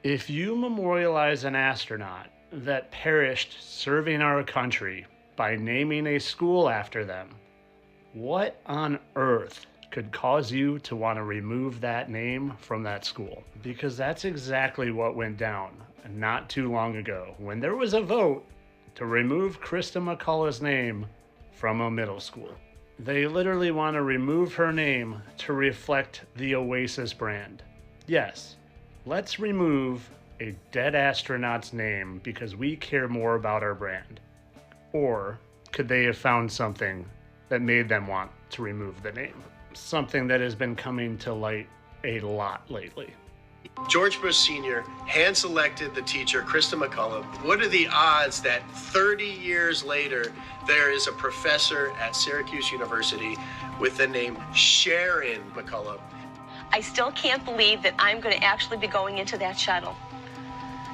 If you memorialize an astronaut that perished serving our country by naming a school after them, what on earth could cause you to want to remove that name from that school? Because that's exactly what went down not too long ago when there was a vote to remove Krista McCullough's name from a middle school. They literally want to remove her name to reflect the Oasis brand. Yes, let's remove a dead astronaut's name because we care more about our brand. Or could they have found something that made them want to remove the name? Something that has been coming to light a lot lately. George Bush Sr. hand-selected the teacher, Krista McCullough. What are the odds that 30 years later, there is a professor at Syracuse University with the name Sharon McCullough? I still can't believe that I'm going to actually be going into that shuttle.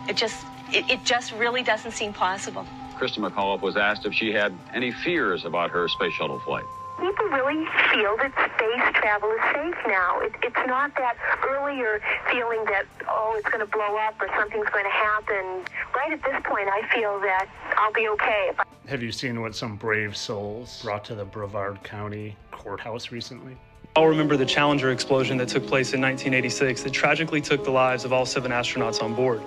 It just really doesn't seem possible. Krista McCullough was asked if she had any fears about her space shuttle flight. People really feel that space travel is safe now. It's not that earlier feeling that, oh, it's going to blow up or something's going to happen. Right at this point, I feel that I'll be okay. Have you seen what some brave souls brought to the Brevard County courthouse recently? I'll remember the Challenger explosion that took place in 1986 that tragically took the lives of all 7 astronauts on board.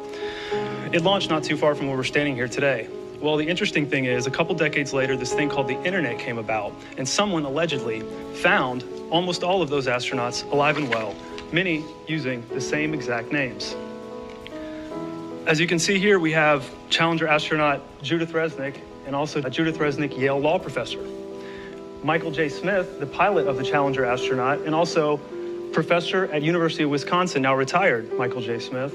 It launched not too far from where we're standing here today. Well, the interesting thing is, a couple decades later, this thing called the internet came about, and someone allegedly found almost all of those astronauts alive and well, many using the same exact names. As you can see here, we have Challenger astronaut Judith Resnick and also a Judith Resnick Yale law professor. Michael J. Smith, the pilot of the Challenger astronaut, and also professor at University of Wisconsin, now retired Michael J. Smith.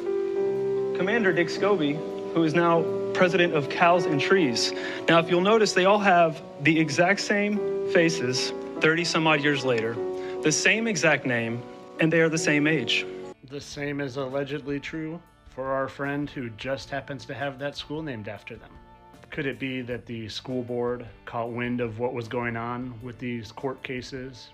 Commander Dick Scobie, who is now president of Cows and Trees. Now, if you'll notice, they all have the exact same faces 30 some odd years later, the same exact name, and they are the same age. The same is allegedly true for our friend who just happens to have that school named after them. Could it be that the school board caught wind of what was going on with these court cases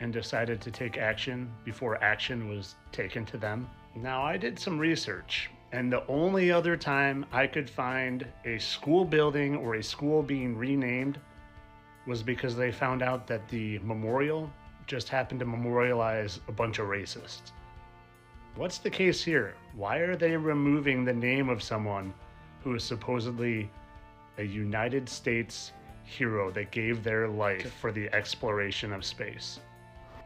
and decided to take action before action was taken to them? Now, I did some research, and the only other time I could find a school building or a school being renamed was because they found out that the memorial just happened to memorialize a bunch of racists. What's the case here? Why are they removing the name of someone who is supposedly a United States hero that gave their life for the exploration of space?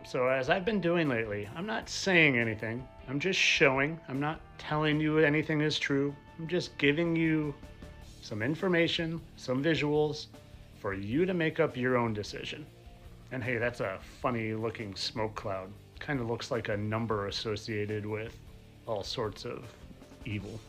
So as I've been doing lately, I'm not saying anything. I'm just showing. I'm not telling you anything is true. I'm just giving you some information, some visuals for you to make up your own decision. And hey, that's a funny looking smoke cloud. Kind of looks like a number associated with all sorts of evil.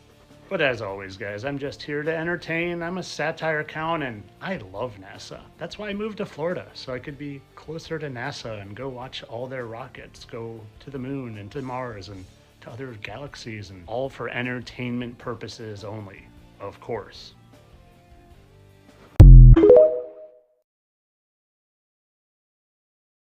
But as always, guys, I'm just here to entertain. I'm a satire clown, and I love NASA. That's why I moved to Florida, so I could be closer to NASA and go watch all their rockets go to the moon and to Mars and to other galaxies, and all for entertainment purposes only, of course.